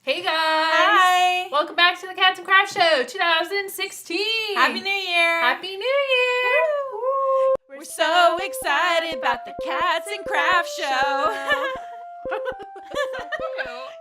Hey guys! Hi! Welcome back to the Cats and Craft Show 2016! Happy New Year! Happy New Year! Woo! We're so excited about the Cats and Craft Show!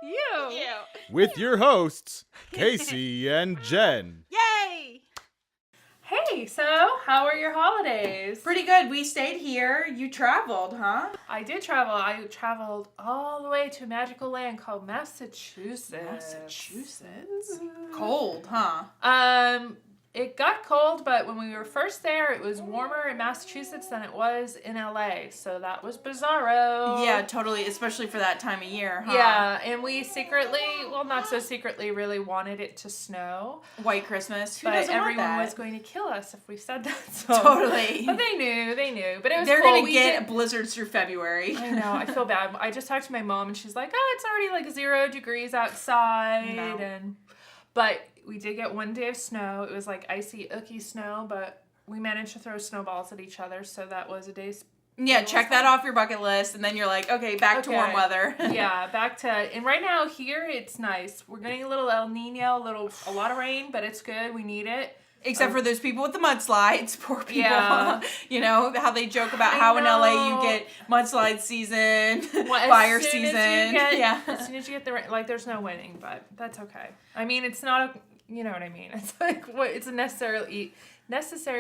You! With your hosts, Casey and Jen. Yay! Hey, so how are your holidays? Pretty good. We stayed here. You traveled, huh? I did travel. I traveled all the way to a magical land called Massachusetts. Cold, huh? It got cold, but when we were first there, it was warmer in Massachusetts than it was in LA, so that was bizarro. Yeah, totally, especially for that time of year, huh? Yeah, and we secretly, well, not so secretly, really wanted it to snow. White Christmas. Who But doesn't want everyone that? was going to kill us if we said that. So. Totally. But they knew. But it was They're cool. going to get blizzards through February. I know, I feel bad. I just talked to my mom and she's like, oh, it's already like 0 degrees outside. No. But we did get one day of snow. It was like icy, ooky snow, but we managed to throw snowballs at each other, so that was a day's... Yeah, check that off your bucket list, and then you're like, okay, back to warm weather. Yeah, back to... And right now, here, it's nice. We're getting a little El Nino, a lot of rain, but it's good. We need it. Except for those people with the mudslides, poor people. Yeah. You know, how they joke about how in LA you get mudslide season, fire season. As soon as you get the rain, like, there's no winning, but that's okay. I mean, it's not a... You know what I mean? It's like, it's a necessary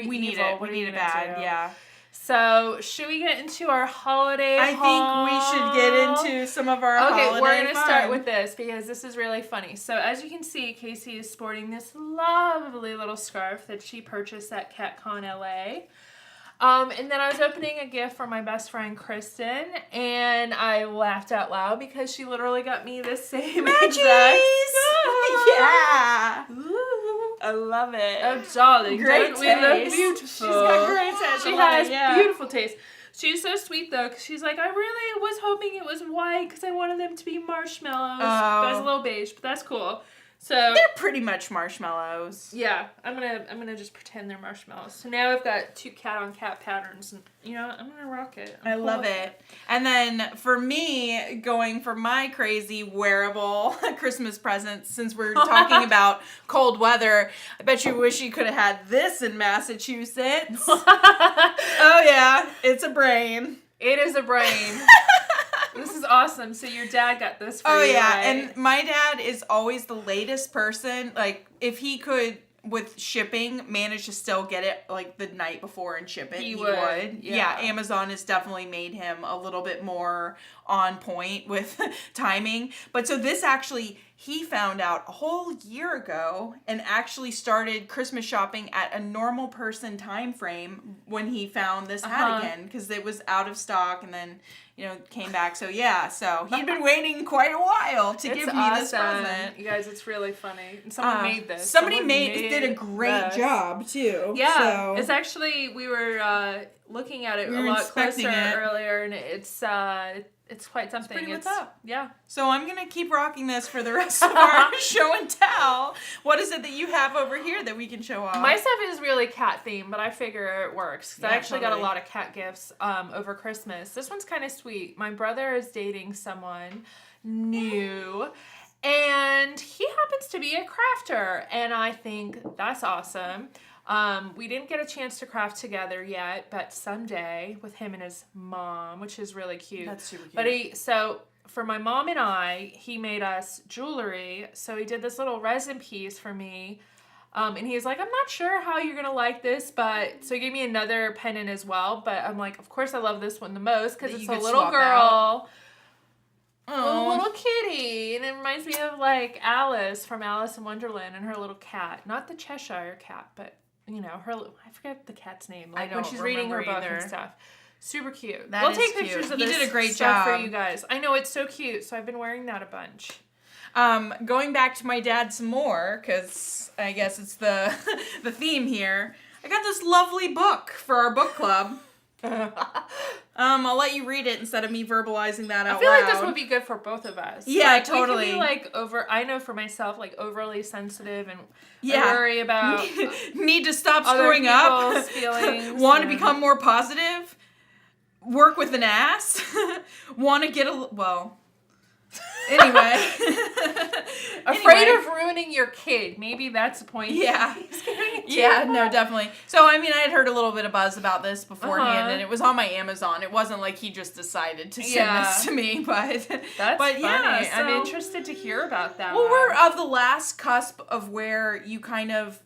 we need evil. it. What We need it do? bad, yeah. So, should we get into our holiday I think we should get into some of our holiday Okay, we're going to fun. start with this because this is really funny. So, as you can see, Casey is sporting this lovely little scarf that she purchased at CatCon LA. And then I was opening a gift for my best friend Kristen, and I laughed out loud because she literally got me the same exact Yeah. Ooh. I love it. Oh, darling, Great don't we look taste. beautiful? She's got great taste. She I love has it, yeah. beautiful taste. She's so sweet, though, because she's like, I really was hoping it was white because I wanted them to be marshmallows. But it's a little beige, but that's cool. So They're pretty much marshmallows. yeah, I'm gonna just pretend they're marshmallows. So now I've got 2 cat-on-cat patterns, and you know I'm gonna rock it. I love it. And then for me, going for my crazy wearable Christmas presents, since we're talking about cold weather, I bet you wish you could have had this in Massachusetts. Oh yeah, it's a brain. It is a brain. This is awesome. So your dad got this for you, yeah, right? and my dad is always the latest person. Like, if he could, with shipping, manage to still get it, like, the night before and ship it, he would. Yeah, Amazon has definitely made him a little bit more on point with timing. But so this actually, he found out a whole year ago and actually started Christmas shopping at a normal person time frame when he found this hat again, because it was out of stock and then... came back. So, yeah. So, he'd been waiting quite a while to give me this present. You guys, it's really funny. And someone made this. Somebody did a great job, too. Yeah. So. It's actually, we were looking at it a lot closer earlier, and it's quite something. It's pretty what's up. Yeah. So, I'm going to keep rocking this for the rest of our show and tell. What is it that you have over here that we can show off? My stuff is really cat themed, but I figure it works. Because I actually got a lot of cat gifts over Christmas. This one's kind of sweet. My brother is dating someone new, and he happens to be a crafter, and I think that's awesome. We didn't get a chance to craft together yet, but someday with him and his mom, which is really cute. That's super cute. But for my mom and I, he made us jewelry. So he did this little resin piece for me. And he's like, I'm not sure how you're going to like this, but... So he gave me another pendant as well. But I'm like, of course I love this one the most because it's a little girl. A little kitty. And it reminds me of, like, Alice from Alice in Wonderland and her little cat. Not the Cheshire cat, but, I forget the cat's name. Like, when she's reading her book and stuff. Super cute. We'll take pictures of this. He did a great stuff job for you guys. I know, it's so cute. So I've been wearing that a bunch. Going back to my dad some more, because I guess it's the theme here. I got this lovely book for our book club. I'll let you read it instead of me verbalizing that out loud. I feel like this would be good for both of us. Yeah, like, totally. We can be I know for myself, overly sensitive and worry about need to stop other screwing up. people's feelings. Want to become more positive. Work with an ass. Want to get Anyway, scamming your kid. Maybe that's the point. Yeah. He's scamming Yeah, you. no, definitely. So, I mean, I had heard a little bit of buzz about this beforehand, Uh-huh. and it was on my Amazon. It wasn't like he just decided to send Yeah. this to me, but That's but funny. yeah, I'm so- interested to hear about that. Well, we're of the last cusp of where you kind of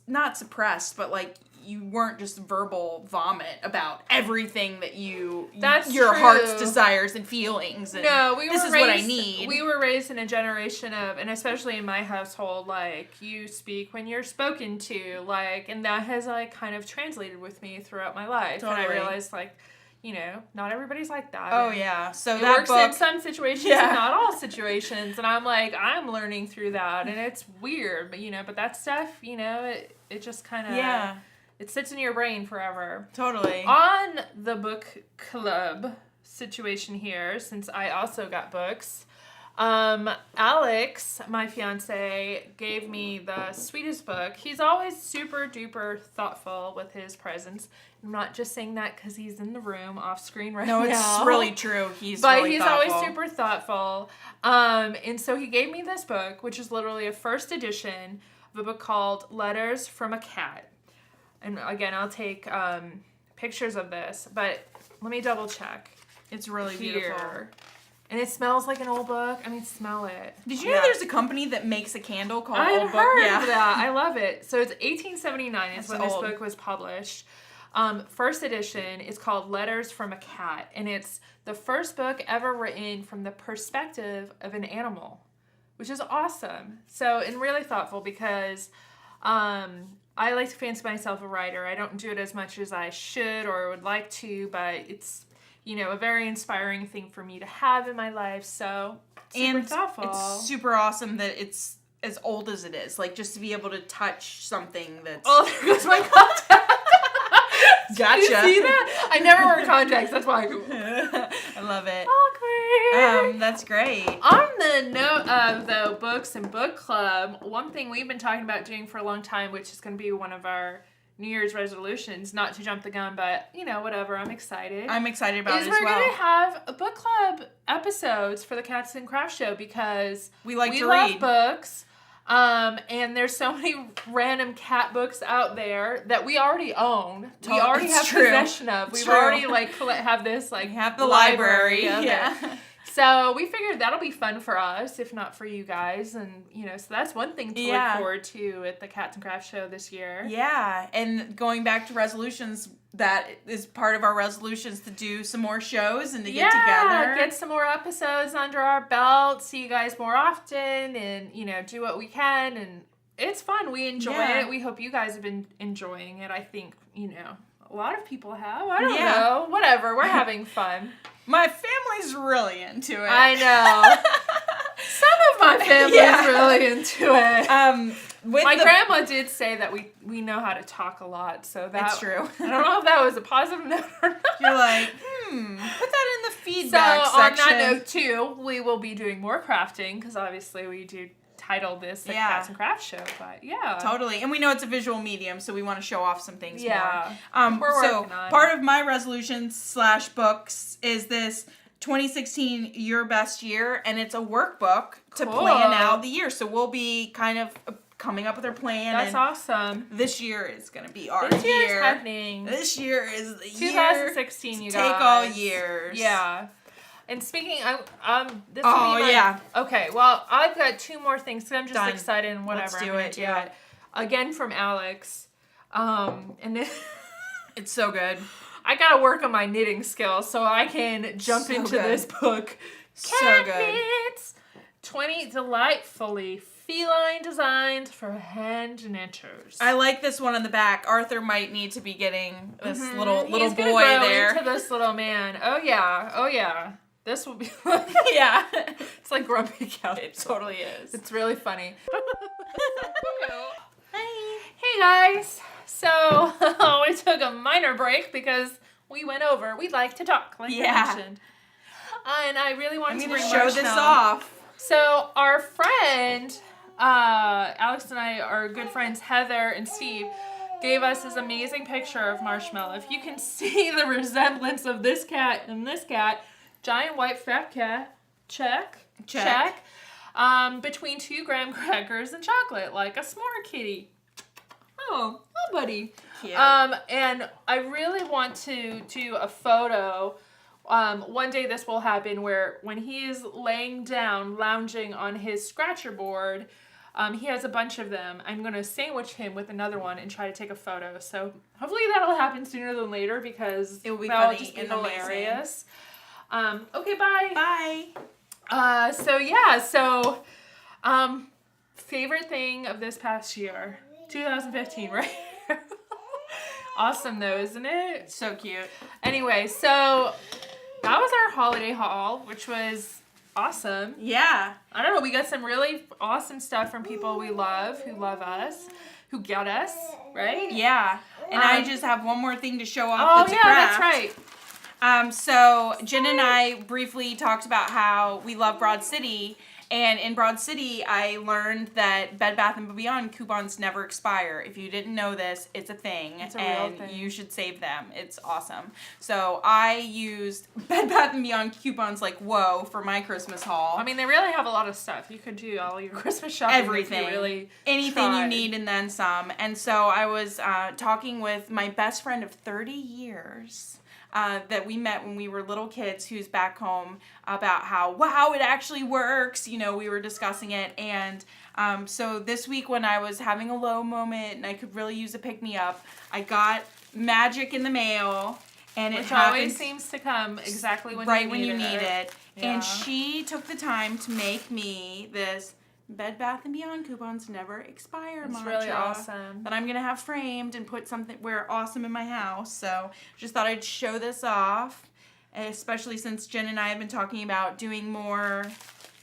not suppressed, but like you weren't just verbal vomit about everything that That's your true. heart's desires and feelings. And No, we were this is raised, what I need. We were raised in a generation of, and especially in my household, like you speak when you're spoken to, like, and that has like kind of translated with me throughout my life. And I Totally. realized, like, you know, not everybody's like that. Oh and yeah, so it that works book. in some situations Yeah. and not all situations. And I'm like, I'm learning through that, and it's weird, but you know, but that stuff, you know, it just kind of Yeah, it sits in your brain forever. totally. On the book club situation here, since I also got books, Alex, my fiance, gave me the sweetest book. He's always super duper thoughtful with his presents. I'm not just saying that because he's in the room off screen right No, now. it's really true. He's But really he's thoughtful. always super thoughtful. And so he gave me this book, which is literally a first edition of a book called Letters from a Cat. And again, I'll take pictures of this, but let me double check. It's really Here. beautiful. And it smells like an old book. I mean, smell it. Did you know there's a company that makes a candle called I've Old Book? heard Yeah. of that. I love it. So it's 1879 is That's when this old. book was published. First edition is called Letters from a Cat, and it's the first book ever written from the perspective of an animal, which is awesome. So, and really thoughtful because I like to fancy myself a writer. I don't do it as much as I should or would like to, but it's, you know, a very inspiring thing for me to have in my life. So, super And thoughtful. it's super awesome that it's as old as it is. Like, just to be able to touch something that's... Oh, there goes my contact. Gotcha. You see that? I never wear contacts. That's why. I love it. Awkward. That's great. On the note of the books and book club, one thing we've been talking about doing for a long time, which is going to be one of our New Year's resolutions, not to jump the gun, but you know, whatever. I'm excited. I'm excited about is it as we're well. gonna have a book club episodes for the Cats and Craft Show because We like to love read. books. And there's so many random cat books out there that we already own. We already It's have true. possession of. It's We've true. already have this We like have the library. of it. Yeah. So we figured that'll be fun for us, if not for you guys, and you know, so that's one thing to Yeah. look forward to at the Cats and Craft Show this year. Yeah, and going back to resolutions, that is part of our resolutions to do some more shows and to get together. Get some more episodes under our belt, see you guys more often, and you know, do what we can, and it's fun. We enjoy Yeah. it. We hope you guys have been enjoying it. I think, you know, a lot of people have. I don't Yeah. know. Whatever. We're having fun. My family's really into it. I know. Some of my family's Yeah. really into it. With My the, grandma did say that we know how to talk a lot, so that's It's true. I don't know if that was a positive note or not. You're like, put that in the So feedback on section. that note too, we will be doing more crafting because obviously we do title this the Yeah. Cats and Craft Show, but yeah. Totally. And we know it's a visual medium, so we want to show off some things Yeah. more. We're So working on it. part of my resolutions / books is this 2016 Your Best Year, and it's a workbook to Cool. plan out the year. So we'll be kind of coming up with our plan. That's and awesome. This year is going to be our This year's year. happening. This year is the 2016, year you to guys. take all years. Yeah. And speaking, this Oh, will be my, yeah. Okay, well, I've got two more things because I'm just Done. excited and whatever. Let's do I'm gonna it, do yeah. it. Again from Alex. And then It's so good. I gotta work on my knitting skills so I can jump So into good. this book. So Cat good. knits. 20 delightfully feline designs for hand knitters. I like this one on the back. Arthur might need to be getting this little He's gonna boy grow there. into this little man. Oh yeah. This will be Yeah. it's like Grumpy Cat. It totally is. It's really funny. Hi. Hey guys. So we took a minor break because we went over. We like to talk, like Yeah. I mentioned. And I really wanted I'm to going to bring show this Marshmallow. off. So our friend, Alex and I, our good friends Heather and Steve, gave us this amazing picture of Marshmallow. If you can see the resemblance of this cat and this cat, giant white fat cat, check. between 2 graham crackers and chocolate, like a s'more kitty. Oh, buddy. Cute. And I really want to do a photo. One day this will happen where when he is laying down, lounging on his scratcher board, he has a bunch of them. I'm going to sandwich him with another one and try to take a photo. So hopefully that'll happen sooner than later because it will be that'll funny just be and hilarious. Okay, bye. Bye. So favorite thing of this past year, 2015, right? Awesome though, isn't it? So cute. Anyway, so that was our holiday haul, which was awesome. Yeah. I don't know, we got some really awesome stuff from people we love, who love us, who get us, right? Yeah. And I just have one more thing to show off. Oh, yeah, that's right. So Jen and I briefly talked about how we love Broad City, and in Broad City, I learned that Bed Bath & Beyond coupons never expire. If you didn't know this, it's a thing, It's a real thing. You should save them. It's awesome. So I used Bed Bath & Beyond coupons like whoa for my Christmas haul. I mean, they really have a lot of stuff. You could do all your Christmas shopping. Everything. If you really anything tried. you need and then some. And so I was talking with my best friend of 30 years that we met when we were little kids who's back home about how it actually works. You know, we were discussing it. And so this week when I was having a low moment and I could really use a pick-me-up, I got magic in the mail. And Which it happened always seems to come exactly when right you when you need it. Yeah. And she took the time to make me this Bed Bath & Beyond coupons never expire It's mantra really awesome. that I'm going to have framed and put something where awesome in my house. So just thought I'd show this off, especially since Jen and I have been talking about doing more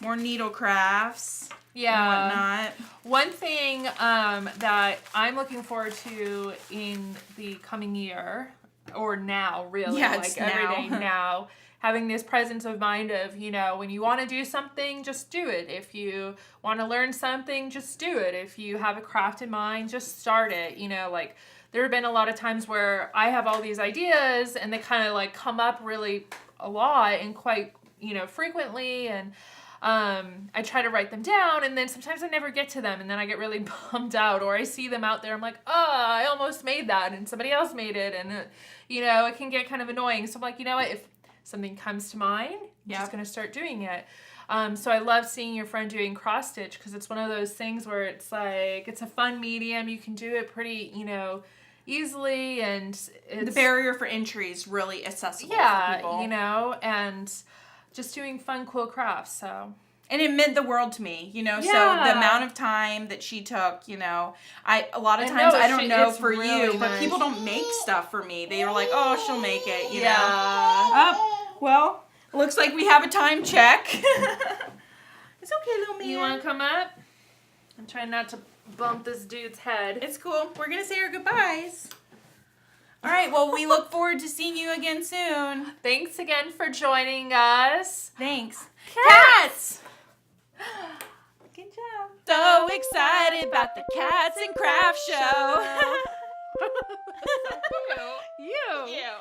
needle crafts Yeah. and whatnot. One thing that I'm looking forward to in the coming year, or now really, Yeah, like it's every now. day now, having this presence of mind of, you know, when you want to do something, just do it. If you want to learn something, just do it. If you have a craft in mind, just start it. You know, like there have been a lot of times where I have all these ideas and they kind of like come up really a lot and quite, you know, frequently, and I try to write them down, and then sometimes I never get to them, and then I get really bummed out, or I see them out there, I'm like, oh, I almost made that, and somebody else made it, and, you know, it can get kind of annoying. So I'm like, you know what, if something comes to mind, I'm just going to start doing it. So I love seeing your friend doing cross stitch, because it's one of those things where it's like, it's a fun medium, you can do it pretty, you know, easily, and it's, The barrier for entry is really accessible for people. you know, and just doing fun, cool crafts, so. And it meant the world to me, you know, so Yeah. the amount of time that she took, you know, a lot of I times, know, I don't know it's for really you, but nice. people don't make stuff for me. They are like, oh, she'll make it, you know. Yeah. Well, looks like we have a time check. It's okay, little man. You want to come up? I'm trying not to bump this dude's head. It's cool. We're going to say our goodbyes. All right, well, we look forward to seeing you again soon. Thanks again for joining us. Thanks. Cats! Good job. So excited about the Cats and Crafts show. You. You.